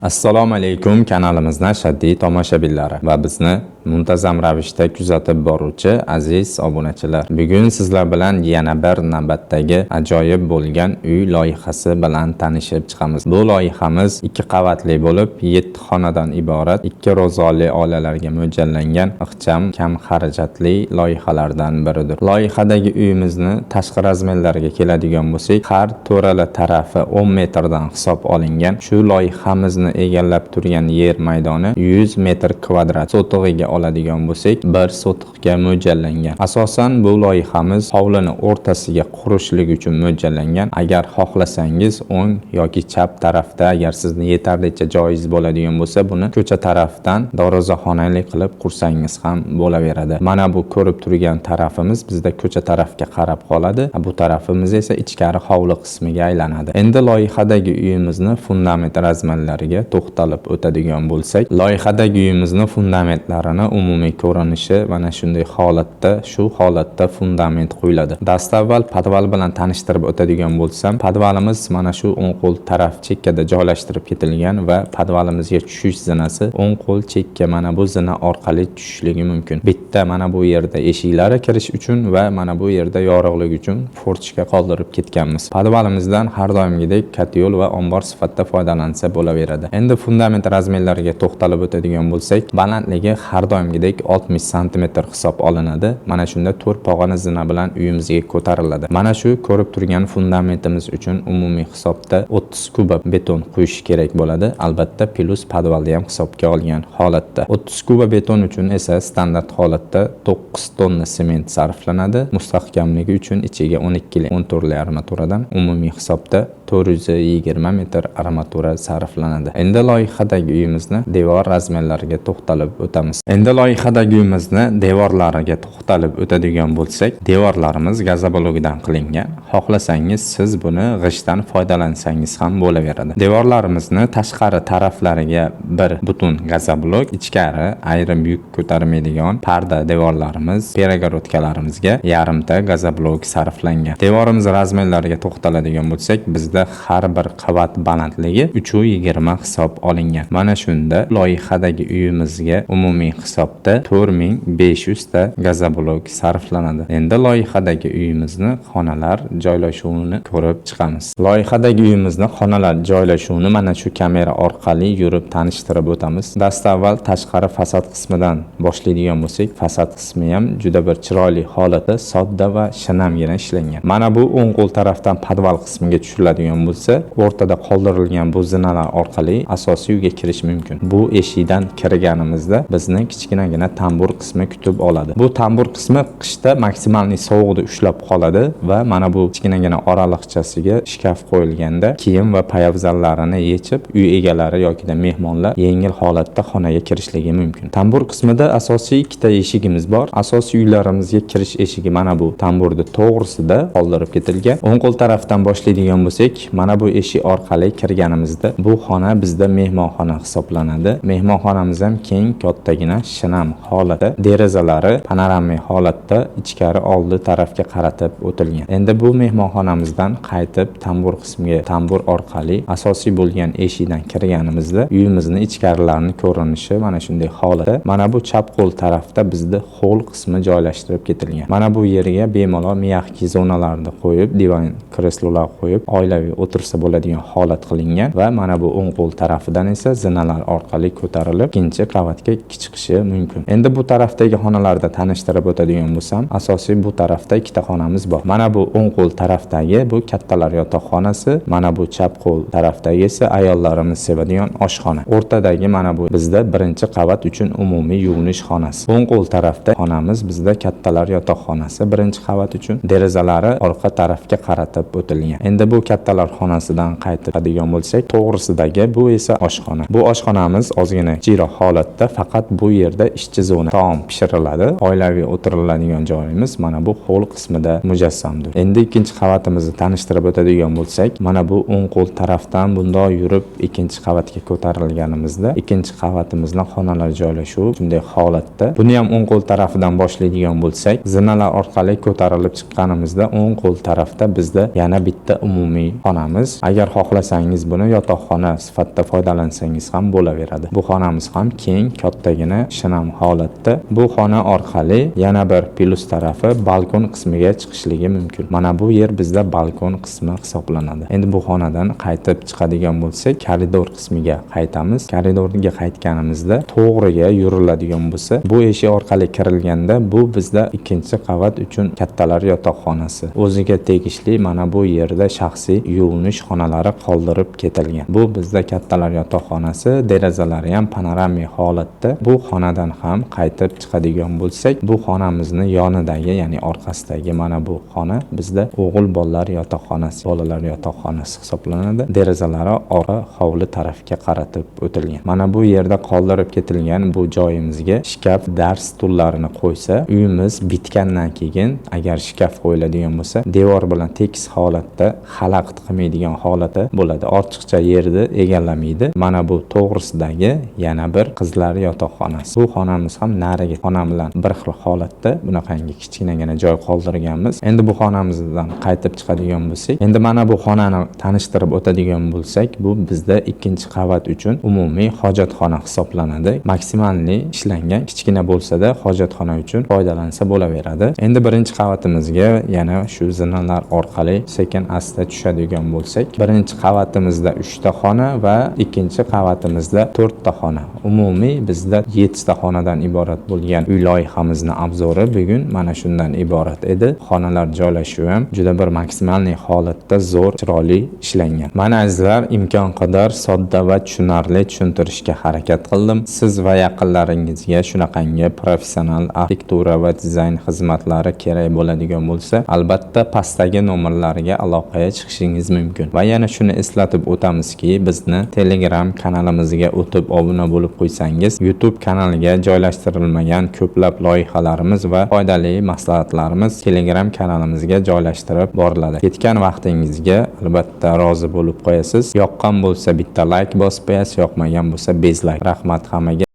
Assalomu alaykum, kanalimizning ashaddiy tomoshabinlari va bizni muntazam ravishda kuzatib boruvchi aziz obunachilar. Bugun sizlar bilan yana bir navbatdagi ajoyib bo'lgan uy loyihasi bilan tanishib chiqamiz. Bu loyihamiz 2 qavatli bo'lib, 7 xonadan iborat 2 ro'zg'orli oilalarga mo'ljallangan ixcham, kam xarajatli loyihalardan biridir. Loyihadagi uyimizni tashqi razmerlarga keladigan bo'lsak, har to'rala tarafi 10 metrdan hisob olingan. Shu loyihamizni egallab turgan yer maydoni 100 metr kvadrat. Sotig'iga oladigan bo'lsak, 1 sotiqga mo'ljallangan. Asosan bu loyihamiz hovlini o'rtasiga qurishlik uchun mo'ljallangan. Agar xohlasangiz o'ng yoki chap tarafda, agar sizni yetarlicha joyingiz bo'ladigan bo'lsa, buni ko'cha tarafdan darvozaxonali qilib qursangiz ham bo'laveradi. Mana bu ko'rib turgan tarafimiz bizda ko'cha tarafga qarab qoladi. Bu tarafimiz esa ichkari hovli qismiga aylanadi. Endi loyihadagi uyimizni fundament razmerlariga to'xtalib o'tadigan bo'lsak, loyihadagi uyimizni fundamentlarini umumiy ko'rinishi mana shunday holatda, shu holatda fundament qo'yiladi. Dastavval podval bilan tanishtirib o'tadigan bo'lsam, podvalimiz mana shu o'ng qo'l taraf chekkada joylashtirib ketilgan va podvalimizga tushish zinasi o'ng qo'l chekka mana bu zina orqali tushishligi mumkin. Bitta mana bu yerda eshiklari kirish uchun va mana bu yerda yorug'lik uchun forchka qoldirib ketganmiz. Podvalimizdan har doimgidek katyol va ombor sifatida foydalansa bo'laveradi. Endi fundament razmerlariga to'xtalib o'tadigan bo'lsak, balandligi har doimgidek 60 sm hisob olinadi. Mana shunda 4 pog'ona zina bilan uyimizga ko'tariladi. Mana shu ko'rib turgan fundamentimiz uchun umumiy hisobda 30 kuba beton quyish kerak bo'ladi. Albatta plus podvalni ham hisobga olgan holatda. 30 kuba beton uchun esa standart holatda 9 tonna sement sarflanadi. Mustahkamligi uchun ichiga 14 armaturadan umumiy hisobda 420 metr armatura sarflanadi. Endi loyihadagi uyimizni devor razmerlariga to'xtalib o'tamiz. Endi loyihadagi uyimizni devorlariga to'xtalib o'tadigan bo'lsak, devorlarimiz gazoblokdan qilingan. Xohlasangiz siz buni g'ishtdan foydalansangiz ham bo'laveradi. Devorlarimizni tashqari taraflariga bir butun gazoblok, ichkari ayrim yuk ko'tarmaydigan parda devorlarimiz, peregorodkalarimizga yarimta gazoblok sarflangan. Devorimiz razmerlariga to'xtaladigan bo'lsak, bizda har bir qavat balandligi 320 hisob olingan. Mana shunda loyihadagi uyimizga umumiy hisobda 4500 ta gazoblok sarflanadi. Endi loyihadagi uyimizni xonalar joylashuvini ko'rib chiqamiz. Loyihadagi uyimizni xonalar joylashuvini mana shu kamera orqali yurib tanishtirib o'tamiz. Dastavval tashqari fasad qismidan boshlaydigan bo'lsak, fasad qismi ham juda bir chiroyli holatda, sodda va shinamgina ishlangan. Mana bu o'ng qo'l tarafdan podval qismiga tushiriladigan bo'lsa, o'rtada qoldirilgan bu zinalar orqali asosiy uyga kirish mumkin. Bu eshikdan kirganimizda bizni kichkinagina tambur qismi kutib oladi. Bu tambur qismi qishda maksimalniy sovuqni ushlab qoladi va mana bu kichkinagina oraliqchasiga shkaf qo'yilganda kiyim va poyabzallarini yechib, uy egalari yoki da mehmonlar yengil holatda xonaga kirishligi mumkin. Tambur qismida asosiy 2 ta eshigimiz bor. Asosiy uylarimizga kirish eshigi mana bu tamburni to'g'risida qoldirib ketilgan. O'ng qo'l tarafdan boshlaydigan bo'lsak, mana bu eshik orqali kirganimizda bu xona bizda mehmonxona hisoblanadi. Mehmonxonamiz ham keng, kattagina, shinam holatda, derazalari panoramik holatda ichkari oldi tarafga qaratib o'tilgan. Endi bu mehmonxonamizdan qaytib tambur qismiga tambur orqali asosiy bo'lgan eshikdan kirganimizda uyimizni ichkarilarini ko'rinishi mana shunday holatda. Mana bu chap qo'l tarafda bizda hol qismi joylashtirib ketilgan. Mana bu yerga bemalol miyaqki zonalarni qo'yib, divan kreslolar qo'yib, oilaviy o'tirsa bo'ladigan holat qilingan va mana bu o'ng qo'l tarafidan esa zinalar orqali ko'tarilib ikkinchi qavatga chiqishi mumkin. Endi bu tarafdagi xonalarda tanishtirib o'tadigan bo'lsam, asosiy bu tarafda 2 ta xonamiz bor. Mana bu o'ng qo'l tarafdagi bu kattalar yotoqxonasi, mana bu chap qo'l tarafdagi esa ayollarimiz sevadigan oshxona. O'rtadagi mana bu bizda birinchi qavat uchun umumiy yuvinish xonasi. O'ng qo'l tarafda xonamiz bizda kattalar yotoqxonasi, birinchi qavat uchun derazalari orqa tarafga qaratib o'tilgan. Endi bu kattalar xonasidan qaytadigan bo'lsak, to'g'risidagi bu esa oshxona. Bu oshxonamiz ozgina kichikroq holatda, faqat bu yerda ishchi zona, taom pishiriladi. Oilaviy o'tiriladigan joyimiz mana bu hol qismida mujassamdir. Endi ikkinchi qavatimizni tanishtirib o'tadigan bo'lsak, mana bu o'ng qo'l tarafdan bundoq yurib ikkinchi qavatga ko'tarilganimizda, ikkinchi qavatimizning xonalar joylashuvi shunday holatda. Buni ham o'ng qo'l tarafidan boshlaydigan bo'lsak, zinalar orqali ko'tarilib chiqqanimizda o'ng qo'l tarafda bizda yana bitta umumiy xonamiz. Agar xohlasangiz buni yotoqxona sifatida albatta foydalansangiz ham bo'laveradi. Bu xonamiz ham keng, kattagina, shinam holatda. Bu xona orqali yana bir plus tarafi balkon qismiga chiqishligi mumkin. Mana bu yer bizda balkon qismi hisoblanadi. Endi bu xonadan qaytib chiqadigan bo'lsak, koridor qismiga qaytamiz. Koridorga qaytganimizda to'g'riga yuriladigan bo'lsa, bu eshik orqali kirilganda bu bizda ikkinchi qavat uchun kattalar yotoqxonasi. O'ziga tegishli mana bu yerda shaxsiy yuvinish xonalari qoldirib ketilgan. Bu bizda kattalar yotoqxonasi, derazalari ham panoramik holatda. Bu xonadan ham qaytib chiqadigan bo'lsak, bu xonamizni yonidagi, ya'ni orqasidagi mana bu xona bizda o'g'il bolalar yotoqxonasi, bolalar yotoqxonasi hisoblanadi. Derazalari orqa hovli tarafga qaratib o'tilgan. Mana bu yerda qoldirib ketilgan bu joyimizga shkaf, dars stullarini qo'ysa, uyimiz bitgandan keyin agar shkaf qo'yiladigan bo'lsa, devor bilan tekis holatda xalaqit qilmaydigan holatda bo'ladi. Ortiqcha yerni egallamaydi. Mana bu to'g'risidagi yana bir qizlar yotoqxonasi. Bu xonamiz ham narigi xona bilan bir xil holatda bunaqangi kichkinagina joy qoldirganmiz. Endi bu xonamizdan qaytib chiqadigan bo'lsak, endi mana bu xonani tanishtirib o'tadigan bo'lsak, bu bizda ikkinchi qavat uchun umumiy hojatxona hisoblanadi. Maksimalli ishlangan, kichkina bo'lsa-da hojatxona uchun foydalansa bo'laveradi. Endi birinchi qavatimizga yana shu zinalar orqali sekin-asta tushadigan bo'lsak, birinchi qavatimizda 3 ta xona va ikkinchi qavatimizda 4 ta xona. Umumiy bizda 7 ta xonadan iborat bo'lgan uy loyihamizning obzori bugun mana shundan iborat edi. Xonalar joylashuvi ham juda bir maksimalniy holatda zo'r, chiroyli ishlangan. Mana azizlar, imkon qadar sodda va tushunarli tushuntirishga harakat qildim. Siz va yaqinlaringizga shunaqangi professional arxitektura va dizayn xizmatlari kerak bo'ladigan bo'lsa, albatta pastdagi nomerlarga aloqaga chiqishingiz mumkin. Va yana shuni eslatib o'tamizki, bizni Telegram kanalimizga o'tib obuna bo'lib qo'ysangiz, YouTube kanaliga joylashtirilmagan ko'plab loyihalarimiz va foydali maslahatlarimiz Telegram kanalimizga joylashtirib boriladi. Ketgan vaqtingizga albatta rozi bo'lib qo'yasiz. Yoqqan bo'lsa bitta like bosib qo'yasiz, yoqmagan bo'lsa bezlike. Rahmat hammaga.